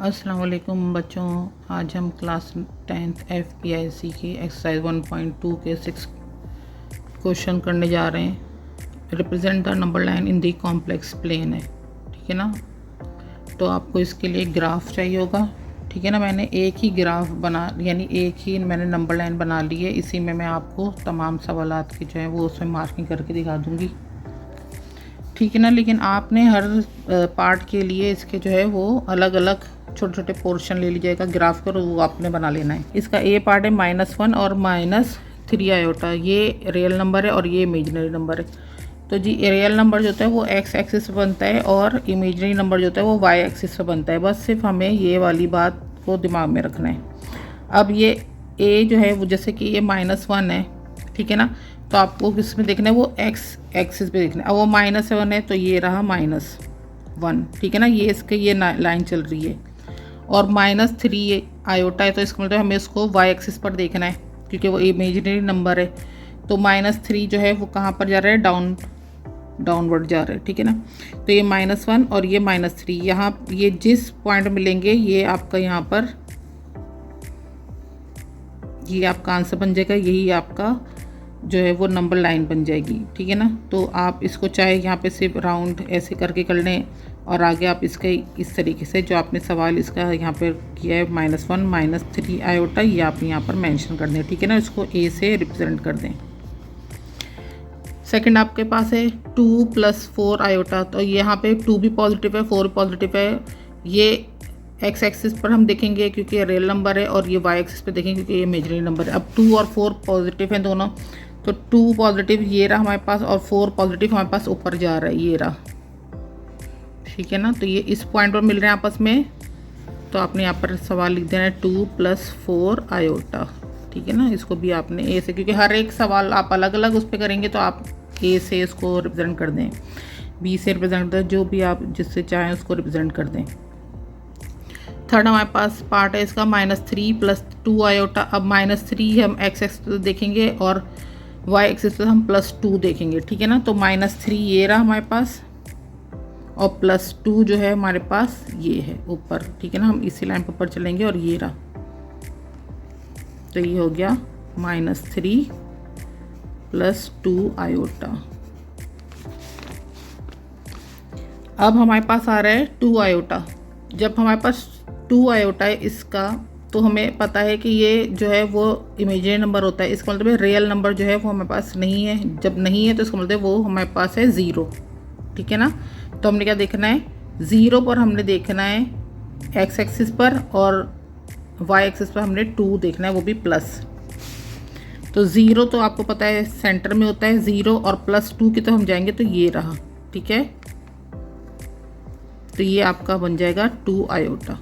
अस्सलाम वालेकुम बच्चों, आज हम क्लास 10th FPIC की एक्सरसाइज 1.2 के 6 क्वेश्चन करने जा रहे हैं। Represent the number line in the complex plane है, ठीक है ना। तो आपको इसके लिए ग्राफ चाहिए होगा, ठीक है ना। मैंने एक ही ग्राफ बना यानी एक ही मैंने नंबर लाइन बना ली है। इसी में मैं आपको तमाम सवालात की जो है वो उसमें मार्किंग करके दिखा दूँगी, ठीक है ना। लेकिन आपने हर पार्ट के लिए इसके जो है वो अलग अलग छोटे छोटे पोर्शन ले लीजिएगा ग्राफ का, वो आपने बना लेना है। इसका ए पार्ट है -1 और -3 आयोटा, ये रियल नंबर है और ये इमेजिनरी नंबर है। तो जी रियल नंबर जो होता है वो x एक्सिस पे बनता है और इमेजिनरी नंबर जो होता है वो y एक्सिस पे बनता है। बस सिर्फ हमें ये वाली बात को दिमाग में रखना है। अब ये a जो है वो जैसे कि ये -1 है, ठीक है ना। तो आपको किस में देखना है, वो x एक्सिस पे देखना है। अब वो -7 है तो ये रहा -1, ठीक है ना। ये इसके ये लाइन चल रही है और -3 आयोटा है तो इसका मतलब हमें उसको y एक्सिस पर देखना है क्योंकि वो इमेजिनरी नंबर है। तो -3 जो है वो कहाँ पर जा रहा है, डाउनवर्ड जा रहा है, ठीक है ना। तो ये -1 और ये -3 यहाँ ये जिस पॉइंट मिलेंगे ये आपका यहाँ पर ये आपका आंसर बन जाएगा, यही आपका जो है वो नंबर लाइन बन जाएगी, ठीक है ना। तो आप इसको चाहे यहाँ पे सिर्फ राउंड ऐसे करके कर लें और आगे आप इसके इस तरीके से जो आपने सवाल इसका यहाँ पे किया है -1 -3 आयोटा, ये आप यहाँ पर मेंशन कर दें, ठीक है ना। इसको ए से रिप्रेजेंट कर दें। सेकंड आपके पास है 2 + 4 आयोटा, तो यहाँ पे 2 भी पॉजिटिव है 4 पॉजिटिव है। ये x एक्सिस पर हम देखेंगे क्योंकि ये रियल नंबर है और ये y एक्सिस पे देखेंगे क्योंकि ये इमेजिनरी नंबर है। अब 2 और 4 पॉजिटिव हैं दोनों, तो 2 पॉजिटिव ये रहा हमारे पास और 4 पॉजिटिव हमारे पास ऊपर जा रहा है, ये रहा, ठीक है ना। तो ये इस पॉइंट पर मिल रहे हैं आपस में, तो आपने यहाँ पर सवाल लिख देना है 2 + 4 आयोटा, ठीक है ना। इसको भी आपने ए से, क्योंकि हर एक सवाल आप अलग अलग उस पर करेंगे तो आप ए से इसको रिप्रेजेंट कर दें, बी से रिप्रेजेंट कर दें, जो भी आप जिससे चाहें उसको रिप्रेजेंट कर दें। थर्ड हमारे पास पार्ट है इसका -3 + 2 आयोटा। अब -3 हम x एक्सिस देखेंगे और y एक्सिस पे हम +2 देखेंगे, ठीक है ना। तो -3 ये रहा हमारे पास और +2 जो है हमारे पास ये है ऊपर, ठीक है ना। हम इसी लाइन पर ऊपर चलेंगे और ये रहा, तो ये हो गया -3 + 2 आयोटा। अब हमारे पास आ रहा है 2 आयोटा। जब हमारे पास 2 आयोटा है इसका, तो हमें पता है कि ये जो है वो इमेजिनरी नंबर होता है। इसका मतलब है रियल नंबर जो है वो हमारे पास नहीं है। जब नहीं है तो इसका मतलब वो हमारे पास है 0, ठीक है ना। तो हमने क्या देखना है, 0 पर हमने देखना है x एक्सिस पर और y एक्सिस पर हमने 2 देखना है, वो भी प्लस। तो 0 तो आपको पता है सेंटर में होता है 0 और +2 की तो हम जाएंगे तो ये रहा, ठीक है। तो ये आपका बन जाएगा 2 आयोटा,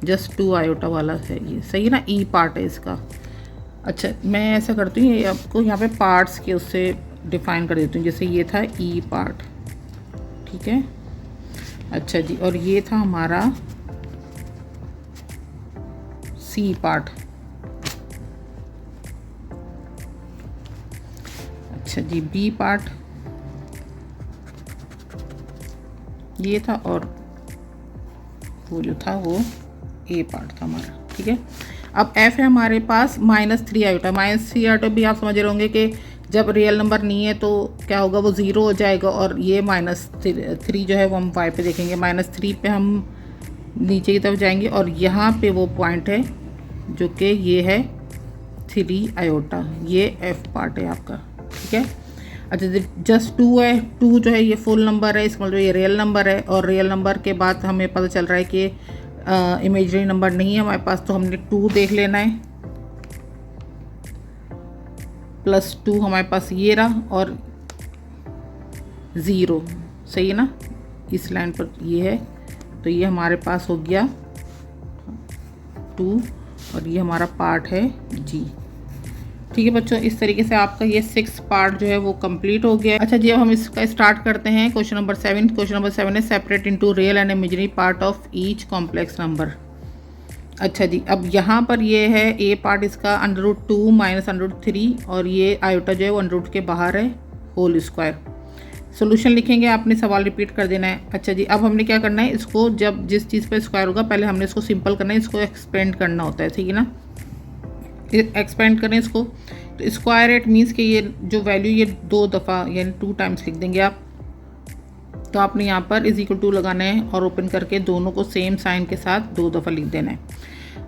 जस्ट 2 आयोटा वाला है ये, सही है ना। ई पार्ट है इसका। अच्छा मैं ऐसा करती हूँ, ये आपको यहाँ पे पार्ट्स के उससे डिफाइन कर देती हूँ। जैसे ये था ई पार्ट, ठीक है। अच्छा जी, और ये था हमारा सी पार्ट। अच्छा जी, बी पार्ट ये था और वो जो था वो ए पार्ट था हमारा, ठीक है। अब एफ है हमारे पास -3 आयोटा। -3 आयोटा भी आप समझ रहे होंगे कि जब रियल नंबर नहीं है तो क्या होगा, वो 0 हो जाएगा और ये -3 जो है वो हम y पे देखेंगे। -3 पे हम नीचे की तरफ जाएंगे और यहाँ पे वो पॉइंट है जो कि ये है 3 आयोटा, ये एफ पार्ट है आपका, ठीक है। अच्छा जस्ट 2 है, 2 जो है ये फुल नंबर है, इसका मतलब ये रियल नंबर है और रियल नंबर के बाद हमें पता चल रहा है कि इमेजिनरी नंबर नहीं है हमारे पास, तो हमने 2 देख लेना है। +2 हमारे पास ये रहा और 0, सही है ना। इस लाइन पर ये है, तो ये हमारे पास हो गया 2 और ये हमारा पार्ट है जी, ठीक है बच्चों। इस तरीके से आपका ये 6 पार्ट जो है वो कंप्लीट हो गया। अच्छा जी, अब हम इसका स्टार्ट करते हैं क्वेश्चन नंबर 7। क्वेश्चन नंबर 7 है separate into real and imaginary part of each complex number. अच्छा जी, अब यहाँ पर ये है ए पार्ट इसका √2 - √3 और ये आयोटा जो है वो √रूट के बाहर है, होल स्क्वायर। सोल्यूशन लिखेंगे, आपने सवाल रिपीट कर देना है। अच्छा जी, अब हमने क्या करना है, इसको जब जिस चीज़ पर स्क्वायर होगा पहले हमने इसको सिंपल करना है, इसको एक्सपेंड करना होता है, ठीक है ना। एक्सपेंड करें इसको, तो स्क्वायर इट मीन्स कि ये जो वैल्यू ये 2 दफ़ा यानी 2 टाइम्स लिख देंगे आप। तो आपने यहाँ पर इज इक्वल टू लगाना है और ओपन करके दोनों को सेम साइन के साथ 2 दफ़ा लिख देना है।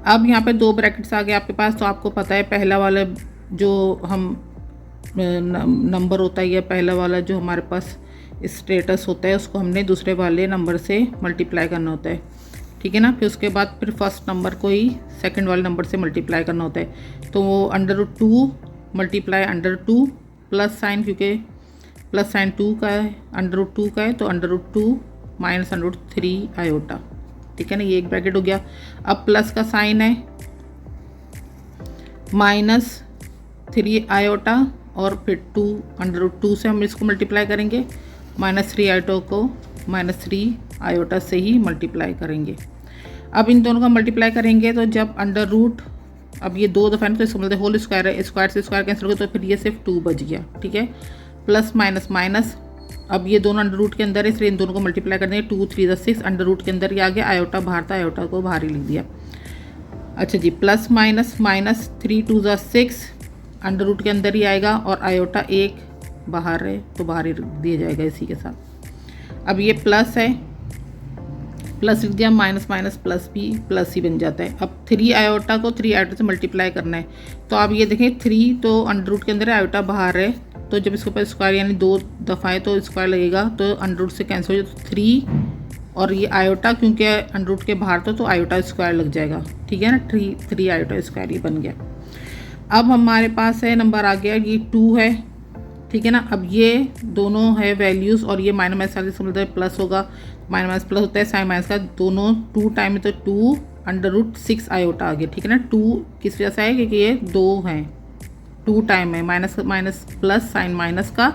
अब यहाँ पे 2 ब्रैकेट्स आ गए आपके पास, तो आपको पता है पहला वाला जो हम नंबर होता है या पहला वाला जो हमारे पास स्टेटस होता है उसको हमने दूसरे वाले नंबर से मल्टीप्लाई करना होता है, ठीक है ना। फिर उसके बाद फिर फर्स्ट नंबर को ही सेकंड वाले नंबर से मल्टीप्लाई करना होता है। तो वो √2 मल्टीप्लाई √2 प्लस साइन, क्योंकि प्लस साइन 2 का है, √2 का है, तो √2 माइनस √3 आयोटा, ठीक है ना। ये एक ब्रैकेट हो गया। अब प्लस का साइन है, -3 आयोटा और फिर 2 √2 से हम इसको मल्टीप्लाई करेंगे, -3 आयोटा को -3 आयोटा से ही मल्टीप्लाई करेंगे। अब इन दोनों का मल्टीप्लाई करेंगे तो जब अंडर रूट, अब ये 2 दफ़ा है तो इसको मतलब होल स्क्वायर है, स्क्वायर से स्क्वायर कैंसिल हो गया, तो फिर ये सिर्फ 2 बच गया, ठीक है। प्लस माइनस माइनस, अब ये दोनों अंडर रूट के अंदर है इसलिए इन दोनों को मल्टीप्लाई कर देंगे। 2 3 6 अंडर रूट के अंदर ही आ गया, आयोटा बाहर था, आयोटा को बाहर ही लिख दिया। अच्छा जी, plus minus minus, 3 2 6 under root के अंदर ही आएगा और आयोटा 1 बाहर है तो बाहर ही दिया जाएगा इसी के साथ। अब ये प्लस है, प्लस लिख दिया, माइनस माइनस प्लस भी प्लस ही बन जाता है। अब 3 आयोटा को 3 आयोटा से मल्टीप्लाई करना है, तो आप ये देखें 3 तो अंडर रूट के अंदर है, आयोटा बाहर है, तो जब इसके ऊपर स्क्वायर यानी 2 दफ़ा है तो स्क्वायर लगेगा, तो अंडर रूट से कैंसिल हो जाए, तो 3 और ये आयोटा क्योंकि अंडर रूट के बाहर तो आयोटा स्क्वायर लग जाएगा, ठीक है ना। 3 आयोटा स्क्वायर ये बन गया। अब हमारे पास है नंबर आ गया, ये 2 है, ठीक है ना। अब ये दोनों है वैल्यूज़ और ये माइनस माइनस साथ समझते हैं प्लस होगा, माइनस माइनस प्लस होता है, साइन माइनस का दोनों 2 टाइम में, तो 2 √6 आयोटा आ गया, ठीक है ना। 2 किस वजह से है, क्योंकि ये 2 हैं, 2 टाइम है, minus minus plus sign minus का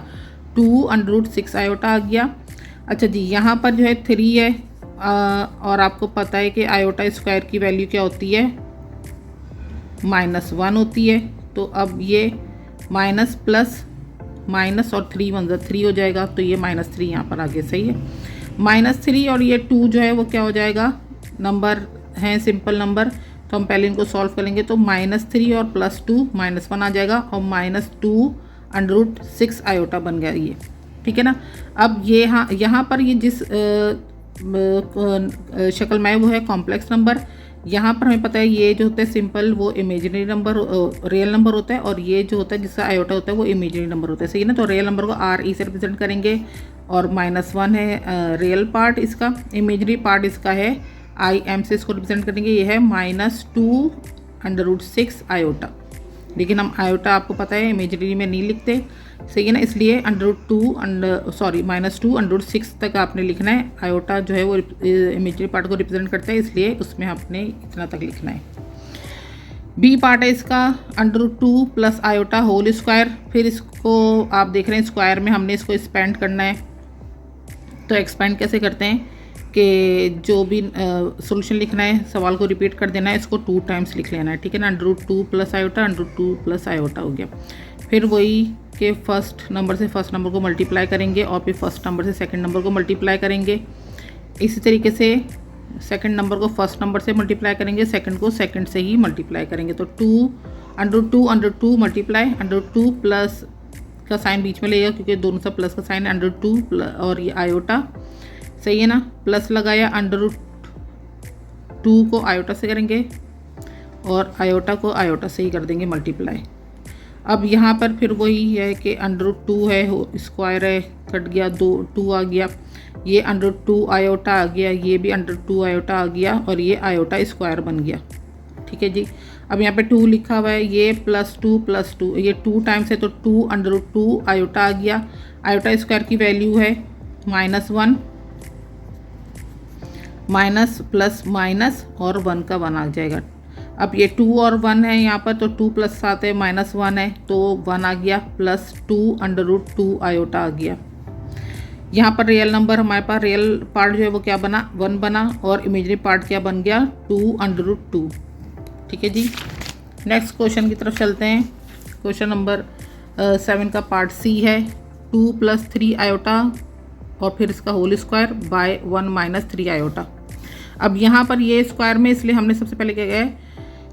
2 √6 आयोटा आ गया। अच्छा जी, यहाँ पर जो है 3 है और आपको पता है कि आयोटा स्क्वायर की वैल्यू क्या होती है, -1 होती है। तो अब ये माइनस प्लस माइनस और 3 बन जाए 3 हो जाएगा, तो ये -3 यहाँ पर आगे, सही है। -3 और ये 2 जो है वो क्या हो जाएगा, नंबर हैं सिंपल नंबर, तो हम पहले इनको सॉल्व करेंगे, तो -3 और +2 -1 आ जाएगा और -2 √6 आयोटा बन गया ये, ठीक है ना। अब ये यहाँ पर ये जिस शक्ल में है वो है कॉम्प्लेक्स नंबर। यहाँ पर हमें पता है ये जो होता है सिंपल वो इमेजिनरी नंबर रियल नंबर होता है, और ये जो होता है जिसका आयोटा होता है वो इमेजिनरी नंबर होता है, सही है ना। तो रियल नंबर को RE से रिप्रेजेंट करेंगे और -1 है रियल पार्ट, इसका इमेजिनरी पार्ट इसका है IM से इसको रिप्रेजेंट करेंगे, ये है -2 √6 आयोटा। लेकिन हम आयोटा आपको पता है इमेजिनरी में नहीं लिखते, सही है ना, इसलिए -2 -2 √6 तक आपने लिखना है। आयोटा जो है वो इमेजिनरी पार्ट को रिप्रेजेंट करता है, इसलिए उसमें आपने इतना तक लिखना है। बी पार्ट है इसका √2 प्लस आयोटा होल स्क्वायर। फिर इसको आप देख रहे हैं स्क्वायर में हमने इसको एक्सपेंड करना है, तो एक्सपेंड कैसे करते हैं कि जो भी सॉल्यूशन लिखना है सवाल को रिपीट कर देना है, इसको 2 टाइम्स लिख लेना है, ठीक है ना। √2 प्लस आयोटा √2 प्लस आयोटा हो गया। फिर वही कि फर्स्ट नंबर से फर्स्ट नंबर को मल्टीप्लाई करेंगे और फिर फर्स्ट नंबर से सेकंड नंबर को मल्टीप्लाई करेंगे। इसी तरीके से सेकंड नंबर को फर्स्ट नंबर से मल्टीप्लाई करेंगे, सेकंड को सेकंड से ही मल्टीप्लाई करेंगे। तो 2 मल्टीप्लाई √2 प्लस का साइन बीच में लगेगा क्योंकि दोनों सा प्लस का साइन √2 और ये आयोटा, सही है ना। प्लस लगाया, √2 को आयोटा से करेंगे और आयोटा को आयोटा से ही कर देंगे मल्टीप्लाई। अब यहाँ पर फिर वही है कि √2 है, स्क्वायर है, कट गया, 2 आ गया, ये √2 आयोटा आ गया, ये भी √2 आयोटा आ गया और ये आयोटा स्क्वायर बन गया, ठीक है जी। अब यहाँ पे 2 लिखा हुआ है, ये +2 ये 2 टाइम्स है तो 2 √2 आयोटा आ गया। आयोटा स्क्वायर की वैल्यू है -1, माइनस प्लस माइनस और 1 का 1 आ जाएगा। अब ये 2 और 1 है यहाँ पर, तो 2 प्लस 7 है -1 है तो 1 आ गया, +2 √2 आयोटा आ गया। यहाँ पर रियल नंबर हमारे पास रियल पार्ट जो है वो क्या बना, 1 बना, और इमेजिनरी पार्ट क्या बन गया, 2 √2, ठीक है जी। नेक्स्ट क्वेश्चन की तरफ चलते हैं। क्वेश्चन नंबर 7 का पार्ट C है। 2 + 3 आयोटा और फिर इसका whole square by 1 minus 3 iota. अब यहाँ पर ये स्क्वायर में, इसलिए हमने सबसे पहले क्या किया है,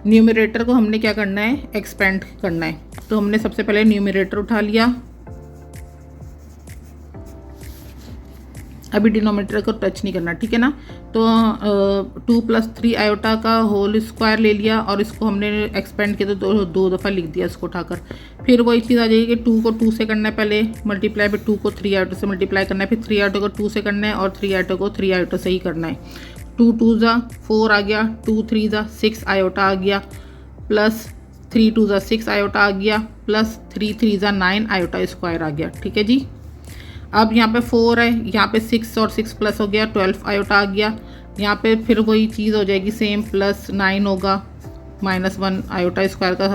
न्यूमरेटर को हमने क्या करना है, एक्सपेंड करना है। तो हमने सबसे पहले न्यूमरेटर उठा लिया, अभी डिनोमिनेटर को टच नहीं करना, ठीक है ना। तो 2 + 3 आयोटा का होल स्क्वायर ले लिया और इसको हमने एक्सपेंड किया तो दो दफ़ा लिख दिया इसको उठाकर। फिर वही चीज़ आ जाएगी कि 2 को 2 से करना है पहले मल्टीप्लाई, फिर 2 को 3 आयोटा से मल्टीप्लाई करना है, फिर 3 आयोटा को 2 से करना है और 3 आयोटा को 3 आयोटा से ही करना है। 2 2 ज़ा 4 आ गया, 2 3 ज़ा 6 आयोटा आ गया, प्लस 3 2 ज़ा 6 आयोटा आ गया, प्लस 3 3 ज़ा 9 आयोटा स्क्वायर आ गया, ठीक है जी। अब यहाँ पे 4 है, यहाँ पे 6 और 6 प्लस हो गया 12 आयोटा आ गया। यहाँ पे फिर वही चीज़ हो जाएगी सेम, प्लस 9 होगा, -1 आयोटा स्क्वायर का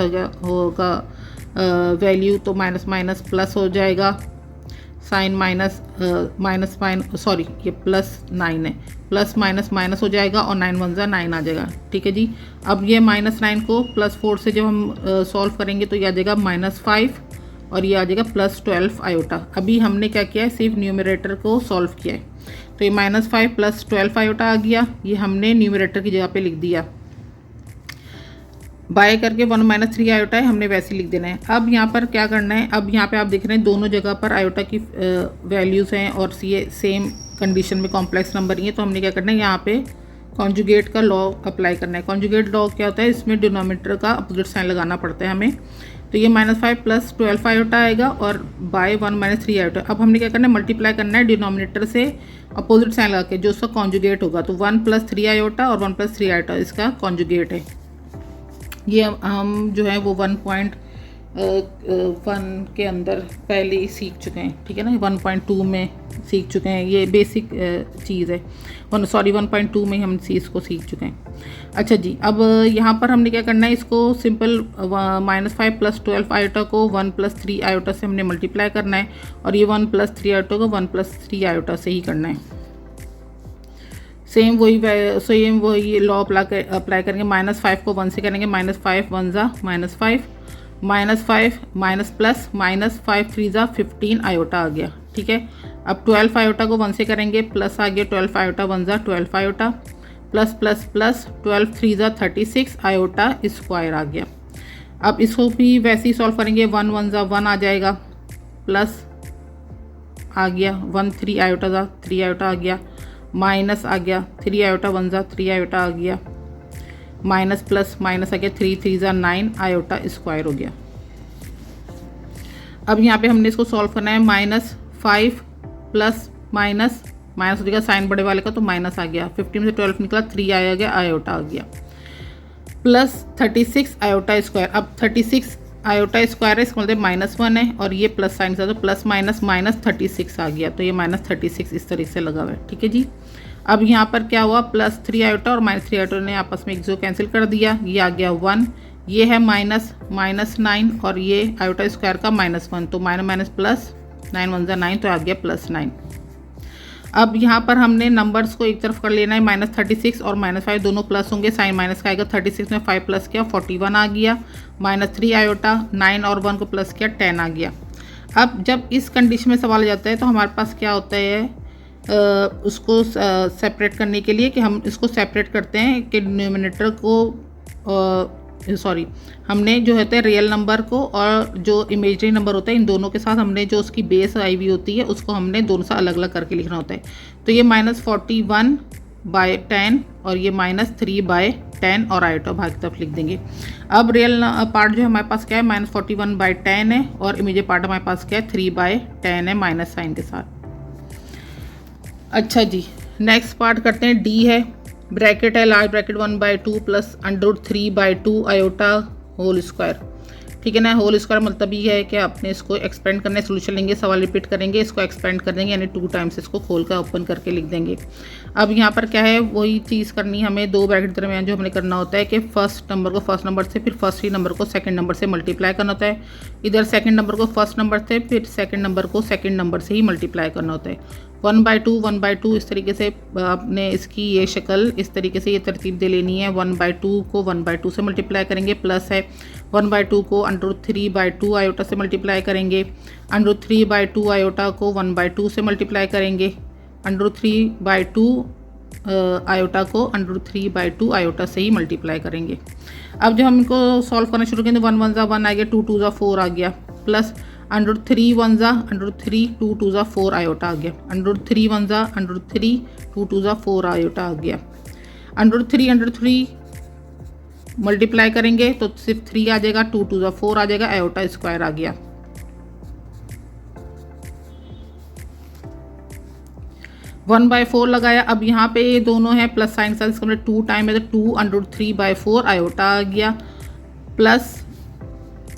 होगा वैल्यू, तो माइनस माइनस प्लस हो जाएगा, साइन माइनस सॉरी ये +9 है, प्लस माइनस माइनस हो जाएगा और 9 1 ज़ा 9 आ जाएगा, ठीक है जी। अब ये -9 को +4 से जब हम सॉल्व करेंगे तो ये आ जाएगा -5 और ये आ जाएगा +12 आयोटा। अभी हमने क्या किया है, सिर्फ न्यूमरेटर को सॉल्व किया है, तो ये -5 + 12 आयोटा आ गया, ये हमने न्यूमरेटर की जगह पे लिख दिया। बाय करके 1 - 3 आयोटा है, हमने वैसे लिख देना है। अब यहाँ पर क्या करना है, अब यहाँ पे आप देख रहे हैं दोनों जगह पर आयोटा की वैल्यूज़ हैं और ये सेम कंडीशन में कॉम्प्लेक्स नंबर ही है, तो हमने क्या करना है, यहाँ पे कॉन्जुगेट का लॉ अप्लाई करना है। कॉन्जुगेट लॉ क्या होता है, इसमें डिनोमिनेटर का अपोजिट साइन लगाना पड़ता है हमें। तो ये -5 + 12 आयोटा आएगा और बाय 1 - 3 आयोटा। अब हमने क्या करना है, मल्टीप्लाई करना है डिनोमिनेटर से अपोजिट साइन लगा के, जो उसका कॉन्जुगेट होगा। तो 1 + 3 आयोटा और 1 + 3 आयोटा इसका कॉन्जुगेट है। ये हम जो है वो 1.1 के अंदर पहले ही सीख चुके हैं, ठीक है ना, 1.2 में सीख चुके हैं, ये बेसिक चीज़ है। 1.2 में हम इसको सीख चुके हैं। अच्छा जी, अब यहाँ पर हमने क्या करना है, इसको सिंपल -5 + 12 आयोटा को 1 + 3 आयोटा से हमने मल्टीप्लाई करना है और ये 1 + 3 आयोटा को 1 + 3 आयोटा से ही करना है। सेम वही लॉ अप्लाई करेंगे। -5 को 1 से करेंगे, -5 1 ज़ा -5, -5 माइनस प्लस -5 3 ज़ा 15 आयोटा आ गया, ठीक है। अब 12 आयोटा को 1 से करेंगे, प्लस आ गया 12 आयोटा 1 ज़ा 12 आयोटा, प्लस प्लस प्लस 12 3 ज़ा 36 आयोटा स्क्वायर आ गया। अब इसको भी वैसे ही सॉल्व करेंगे, 1 1 ज़ा 1 आ जाएगा, प्लस आ गया 1 3 आयोटा ज़ा 3 आयोटा आ गया, माइनस आ गया 3 आयोटा 1 ज़ा 3 आयोटा आ गया, माइनस प्लस माइनस आ गया 3 3 ज़ा 9 आयोटा स्क्वायर हो गया। अब यहाँ पे हमने इसको सॉल्व करना है, -5 प्लस माइनस माइनस हो जाएगा साइन बड़े वाले का, तो माइनस आ गया, 15 से 12 निकला 3 आया गया, आयोटा आ गया, प्लस 36 आयोटा स्क्वायर। अब 36 आयोटा स्क्वायर है, इसका मतलब -1 है और ये प्लस साइन से, तो प्लस माइनस -36 आ गया, तो ये -36 इस तरीके से लगा हुआ है, ठीक है जी। अब यहाँ पर क्या हुआ, +3 आयोटा और -3 आयोटा ने आपस में एक जो कैंसिल कर दिया, ये आ गया 1, ये है -9 और ये आयोटा स्क्वायर का -1, तो माइनस प्लस 9 1 ज़ा 9, तो आ गया +9। अब यहाँ पर हमने नंबर्स को एक तरफ कर लेना है, -36 और -5 दोनों प्लस होंगे, साइन माइनस का आएगा, 36 में 5 प्लस किया 41 आ गया, -3 आयोटा 9 और 1 को प्लस किया 10 आ गया। अब जब इस कंडीशन में सवाल आ जाता है तो हमारे पास क्या होता है, उसको सेपरेट करने के लिए कि हम इसको सेपरेट करते हैं कि डिनोमिनेटर को हमने जो होता है रियल नंबर को और जो इमेजनरी नंबर होता है, इन दोनों के साथ हमने जो उसकी बेस आई हुई होती है उसको हमने दोनों से अलग अलग करके लिखना होता है। तो ये -41/10 और ये -3/10 और आयोटा भाग की तरफ लिख देंगे। अब रियल पार्ट जो हमारे पास क्या है, -41/10 है और इमेजनरी पार्ट हमारे पास क्या है, 3/10 है माइनस साइन के साथ। अच्छा जी, नेक्स्ट पार्ट करते हैं, डी है, ब्रैकेट है, large bracket 1/2 plus √3/2 iota whole square, ठीक है ना। होल स्क्वायर मतलब ये है कि आपने इसको एक्सपेंड करना है, सोल्यूशन लेंगे, सवाल रिपीट करेंगे, इसको एक्सपेंड कर देंगे, यानी 2 टाइम्स इसको खोल कर ओपन करके लिख देंगे। अब यहाँ पर क्या है, वही चीज़ करनी है हमें, 2 ब्रैकेट के दरमियान जो हमने करना होता है कि फर्स्ट नंबर को फर्स्ट नंबर से, फिर फर्स्ट ही नंबर को सेकंड नंबर से मल्टीप्लाई करना होता है। इधर सेकंड नंबर को फर्स्ट नंबर से, फिर सेकंड नंबर को सेकंड नंबर से ही मल्टीप्लाई करना होता है। 1/2 इस तरीके से आपने इसकी ये शक्ल इस तरीके से ये तरतीब दे लेनी है। 1/2 को 1/2 से मल्टीप्लाई करेंगे, प्लस है 1/2 को √3/2 आयोटा से मल्टीप्लाई करेंगे, √3/2 आयोटा को 1/2 से मल्टीप्लाई करेंगे, √3/2 आयोटा को √3/2 आयोटा से ही मल्टीप्लाई करेंगे। अब जब हम इनको सॉल्व करना शुरू करेंगे तो 1 1 1 आ गया, 2 2 4 आ गया, प्लस √3 1 √3 2 2 4 आयोटा आ गया, √3 1 √3 2 2 4 आयोटा आ गया, √3 मल्टीप्लाई करेंगे तो सिर्फ 3 आ जाएगा, 2 2 4 आ जाएगा, आयोटा स्क्वायर आ गया। 1/4 लगाया। अब यहाँ पे ये दोनों है प्लस साइन साइन, इसका मतलब 2 टाइम है तो 2√3/4 आयोटा आ गया, प्लस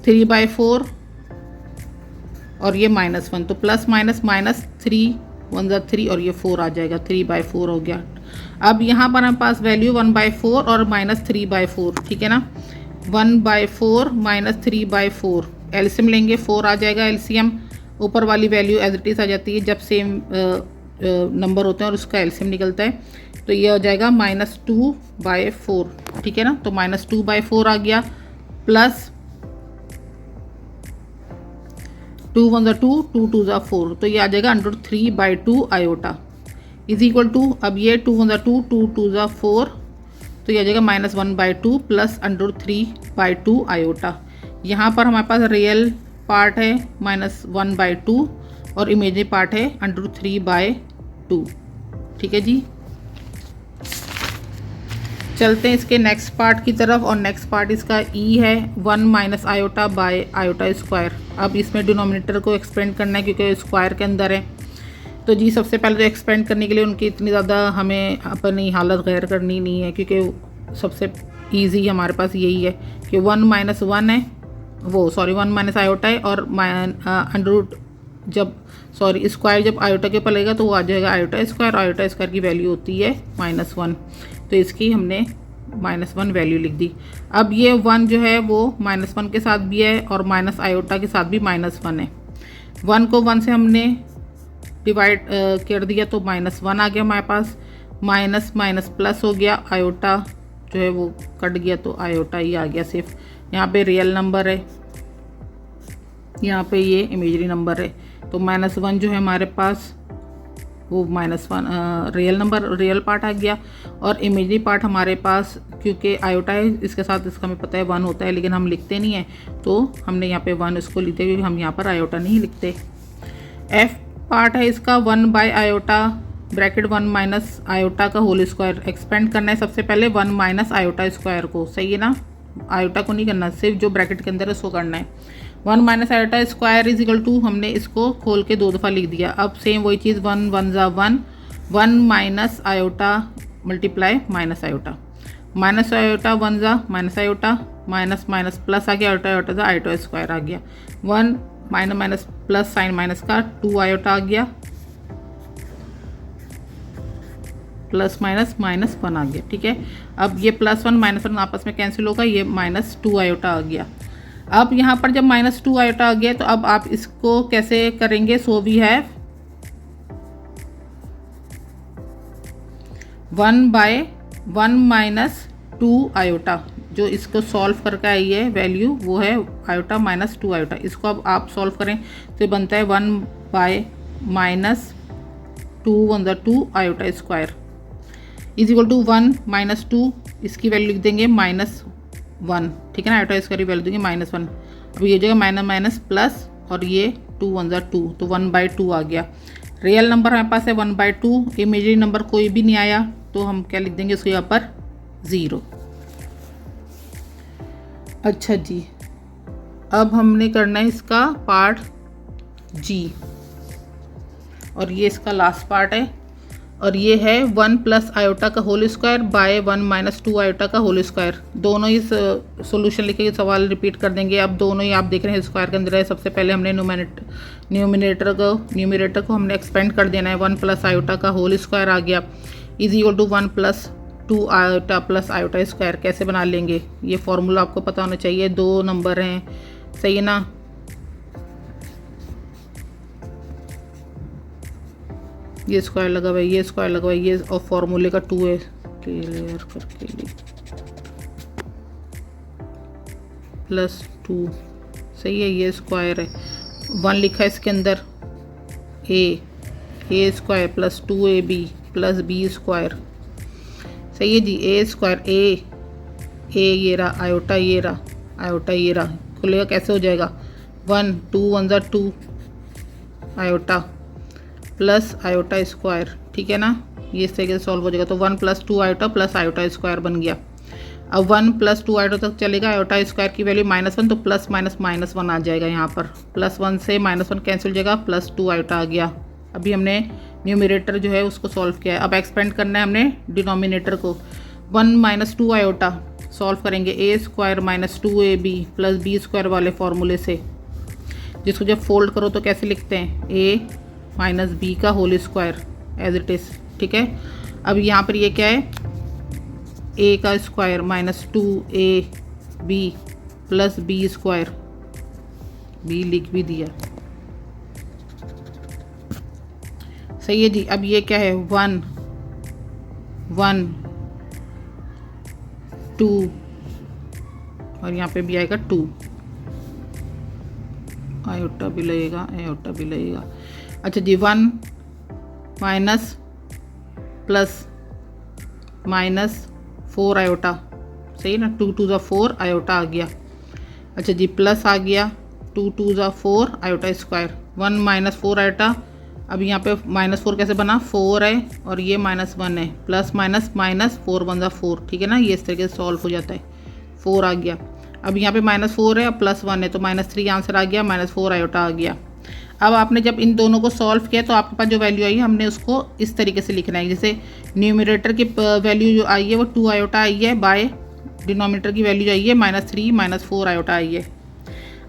3/4 और ये -1, तो प्लस माइनस -3 1 3 और ये 4 आ जाएगा, 3/4 हो गया। अब यहाँ पर हमारे पास वैल्यू 1/4 और -3/4, ठीक है ना। 1/4 -3/4 एलसीएम लेंगे, 4 आ जाएगा एलसीएम, ऊपर वाली वैल्यू एज इट इज़ आ जाती है जब सेम नंबर होते हैं और उसका एलसीएम निकलता है, तो ये हो जाएगा -2/4, ठीक है ना। तो -2/4 आ गया, प्लस 2 1 2 2 2 4, तो ये आ जाएगा √3/2 आयोटा इज इक्वल टू, अब ये 2 1 2 2 2 4, तो ये आ जाएगा -1/2 प्लस √3/2 आयोटा। यहाँ पर हमारे पास रियल पार्ट है -1/2 और इमेजिनरी पार्ट है √3/2, ठीक है जी। चलते हैं इसके नेक्स्ट पार्ट की तरफ, और नेक्स्ट पार्ट इसका ई है 1 - आयोटा बाय आयोटा स्क्वायर। अब इसमें डिनोमिनेटर को एक्सपेंड करना है क्योंकि स्क्वायर के अंदर है, तो जी सबसे पहले तो एक्सपेंड करने के लिए उनकी इतनी ज़्यादा हमें अपनी हालत गैर करनी नहीं है, क्योंकि सबसे ईजी हमारे पास यही है कि 1 - 1 है, वो सॉरी 1 - आयोटा है, और स्क्वायर जब आयोटा के ऊपर लगेगा तो वो आ जाएगा आयोटा स्क्वायर की वैल्यू होती है -1, तो इसकी हमने -1 वैल्यू लिख दी। अब ये 1 जो है वो -1 के साथ भी है और माइनस आयोटा के साथ भी -1 है। 1 को 1 से हमने डिवाइड कर दिया तो -1 आ गया हमारे पास, माइनस माइनस प्लस हो गया, आयोटा जो है वो कट गया तो आयोटा ही आ गया सिर्फ। यहाँ पे रियल नंबर है, यहाँ पे ये इमेजरी नंबर है, तो -1 जो है हमारे पास वो -1 रियल नंबर रियल पार्ट आ गया, और इमेजरी पार्ट हमारे पास क्योंकि आयोटा है इसके साथ इसका हमें पता है 1 होता है, लेकिन हम लिखते नहीं हैं तो हमने यहाँ पे 1 इसको लिखते क्योंकि हम यहाँ पर आयोटा नहीं लिखते। एफ पार्ट है इसका 1/आयोटा ब्रैकेट 1 - आयोटा का होल स्क्वायर। एक्सपेंड करना है सबसे पहले 1 - आयोटा स्क्वायर को, सही है ना, आयोटा को नहीं करना, सिर्फ जो ब्रैकेट के अंदर है उसको करना है। 1 - iota square is equal to, हमने इसको खोल के 2 दफ़ा लिख दिया। अब सेम वही चीज़ 1 1 ज़ा 1, 1 - iota multiply minus iota, minus iota 1 ज़ा minus iota, minus minus plus आ गया, आयोटा ज़ा आयोटा स्क्वायर आ गया, 1 minus minus plus sign minus का 2 आयोटा आ गया, प्लस माइनस -1 आ गया, ठीक है। अब ये +1 -1 आपस में कैंसिल होगा, ये -2 आयोटा आ गया। अब यहाँ पर जब -2 आयोटा आ गया तो अब आप इसको कैसे करेंगे, सो वी हैव 1/1 - 2 आयोटा, जो इसको सॉल्व करके आई है वैल्यू वो है आयोटा -2 आयोटा। इसको अब आप सॉल्व करें तो बनता है 1/- 2 1 2 iota square is equal to 1 - 2, इसकी वैल्यू लिख देंगे -1, ठीक है ना, आयोटा स्क्वायर की वैल्यू देंगे -1। अब ये जगह माइनस माइनस प्लस और ये 2 1 2, तो 1/2 आ गया। रियल नंबर हमारे पास है 1/2, इमेजरी नंबर कोई भी नहीं आया तो हम क्या लिख देंगे उसके यहाँ पर 0। अच्छा जी, अब हमने करना है इसका पार्ट जी, और ये इसका लास्ट पार्ट है, और ये है 1 + आयोटा का होल स्क्वायर बाय 1 - 2 आयोटा का होल स्क्वायर। दोनों ही सॉल्यूशन लिखे सवाल रिपीट कर देंगे। अब दोनों ही आप देख रहे हैं स्क्वायर के अंदर है। सबसे पहले हमने न्यूमिनेटर को हमने एक्सपेंड कर देना है, 1 + आयोटा का होल स्क्वायर आ गया इज इक्वल टू 1 + 2 आयोटा + आयोटा स्क्वायर। कैसे बना लेंगे, ये फॉर्मूला आपको पता होना चाहिए, 2 नंबर हैं, सही है ना। ये स्क्वायर लगा हुआ है, ये स्क्वायर लगा हुआ है, ये और फॉर्मूले का 2 है, क्लियर करके लिए +2 सही है। ये स्क्वायर है, 1 लिखा है इसके अंदर, a square plus 2ab plus b square सही है जी। ए स्क्वायर ए ये रहा, आयोटा ये रहा, आयोटा ये रहा, खुलेगा कैसे हो जाएगा 1 2 1 ज़ा 2 आयोटा प्लस आयोटा स्क्वायर, ठीक है ना। ये इस तरीके से सॉल्व हो जाएगा। तो 1 + 2 आयोटा प्लस आयोटा स्क्वायर बन गया। अब 1 + 2 आयोटा तक चलेगा, आयोटा स्क्वायर की वैल्यू -1 तो प्लस माइनस -1 आ जाएगा यहाँ पर, +1 से -1 कैंसिल हो जाएगा, +2 आयोटा आ गया। अभी हमने न्यूमरेटर जो है उसको सॉल्व किया है, अब एक्सपेंड करना है हमने डिनोमिनेटर को। 1 - 2 आयोटा सॉल्व करेंगे, a square -2ab plus b square वाले फॉर्मूले से, जिसको जब फोल्ड करो तो कैसे लिखते हैं, a माइनस बी का whole square as it is, ठीक है। अब यहाँ पर ये क्या है, a का square -2ab plus b square, b लिख भी दिया सही है जी। अब ये क्या है 1 1 2 और यहाँ पे भी आएगा 2, आयोटा भी लगेगा, आयोटा भी लगेगा। अच्छा जी 1 माइनस प्लस -4 आयोटा सही ना, 2 2 ज़ा 4 आयोटा आ गया। अच्छा जी प्लस आ गया 2 2 ज़ा 4 आयोटा स्क्वायर, 1 - 4 आयोटा। अब यहाँ पे -4 कैसे बना, 4 है और ये -1 है, प्लस माइनस -4 1 ज़ा 4, ठीक है ना। ये इस तरीके से सॉल्व हो जाता है, 4 आ गया। अब यहाँ पे -4 है और +1 है तो -3 आंसर आ गया, -4 आयोटा आ गया। अब आपने जब इन दोनों को सॉल्व किया तो आपके पास जो वैल्यू आई है हमने उसको इस तरीके से लिखना है, जैसे न्यूमरेटर की वैल्यू जो आई है वो 2 आयोटा आई है, बाय डिनोमिनेटर की वैल्यू जो आई है -3 -4 आयोटा आई है।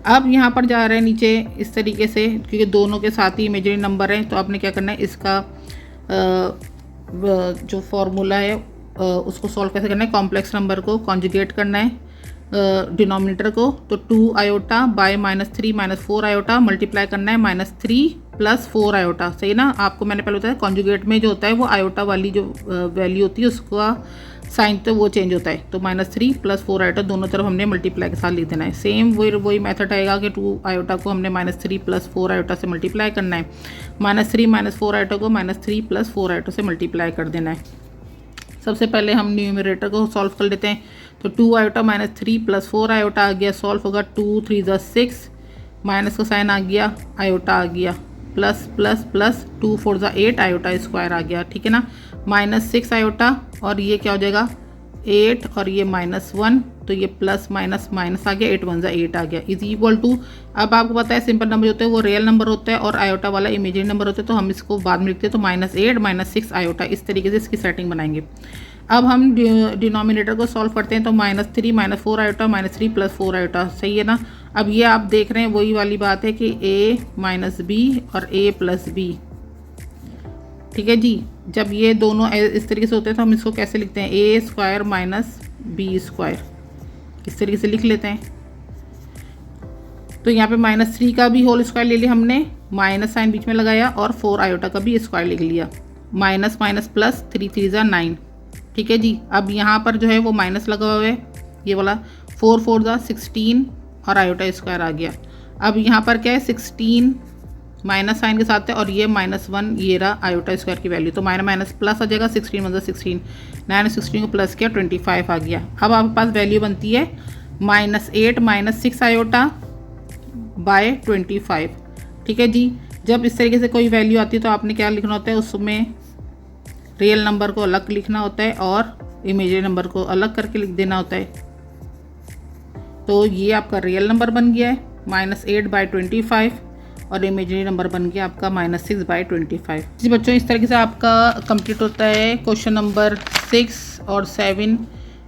अब यहाँ पर जा रहे हैं नीचे इस तरीके से, क्योंकि दोनों के साथ ही इमेजिनरी नंबर हैं, तो आपने क्या करना है, इसका जो फॉर्मूला है उसको सॉल्व कैसे करना है, कॉम्प्लेक्स नंबर को कॉन्जुगेट करना है डिनोमिनेटर को। तो 2 आयोटा बाय -3 -4 आयोटा मल्टीप्लाई करना है -3 + 4 आयोटा सही ना। आपको मैंने पहले बताया कॉन्जुगेट में जो होता है वो आयोटा वाली जो वैल्यू होती है उसका साइन तो वो चेंज होता है। तो -3 + 4 आयोटा दोनों तरफ हमने मल्टीप्लाई के साथ लिख देना है। सेम वही मेथड आएगा कि 2 आयोटा को हमने -3 + 4 आयोटा से मल्टीप्लाई करना है, -3 - 4 आयोटा को -3 + 4 आयोटा से मल्टीप्लाई कर देना है। सबसे पहले हम न्यूमरेटर को सॉल्व कर लेते हैं। तो 2 आयोटा -3 + 4 आयोटा आ गया, सॉल्व होगा 2 3 ज़ा 6, माइनस का साइन आ गया, आयोटा आ गया, प्लस प्लस प्लस 2 4 ज़ा 8 आयोटा स्क्वायर आ गया, ठीक है ना। -6 आयोटा और ये क्या हो जाएगा 8 और ये -1, तो ये प्लस माइनस माइनस आ गया, 8 1 ज़ा 8 आ गया, इज इक्वल टू। अब आपको पता है सिंपल नंबर जो होते हैं वो रियल नंबर होता है और आयोटा वाला इमेजिनरी नंबर होता है, तो हम इसको बाद में लिखते हैं। तो -8 -6 आयोटा, इस तरीके से इसकी सेटिंग बनाएंगे। अब हम डिनोमिनेटर को सॉल्व करते हैं। तो -3 -4 आयोटा -3 + 4 आयोटा सही है ना। अब ये आप देख रहे हैं वही वाली बात है कि a - b और a + b, ठीक है जी। जब ये दोनों इस तरीके से होते हैं तो हम इसको कैसे लिखते हैं, a² - b², इस तरीके से लिख लेते हैं। तो यहाँ पे -3 का भी होल स्क्वायर ले लिया हमने, माइनस साइन बीच में लगाया और 4 आयोटा का भी स्क्वायर लिख लिया, माइनस माइनस प्लस 3 3 ज़ा 9, ठीक है जी। अब यहाँ पर जो है वो माइनस लगा हुआ है, ये वाला 4 4 ज़ा 16 और आयोटा स्क्वायर आ गया। अब यहाँ पर क्या है 16 माइनस साइन के साथ है और ये -1, ये रहा आयोटा स्क्वायर की वैल्यू, तो माइनस प्लस आ जाएगा, 16 1 ज़ा 16, 9 16 को प्लस किया 25 आ गया। अब आपके पास वैल्यू बनती है -8 - 6 आयोटा बाय 25, ठीक है जी। जब इस तरीके से कोई वैल्यू आती है तो आपने क्या लिखना होता है, उसमें रियल नंबर को अलग लिखना होता है और इमेजिनरी नंबर को अलग करके लिख देना होता है। तो ये आपका रियल नंबर बन गया है -8/25 और इमेजिनरी नंबर बन गया आपका -6/25। जी बच्चों, इस तरीके से आपका कंप्लीट होता है क्वेश्चन नंबर 6 और 7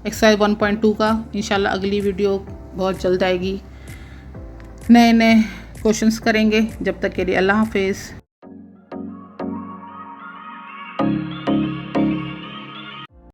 एक्सरसाइज 1.2 का। इंशाल्लाह अगली वीडियो बहुत जल्द आएगी, नए क्वेश्चंस करेंगे। जब तक के लिए अल्लाह हाफिज़।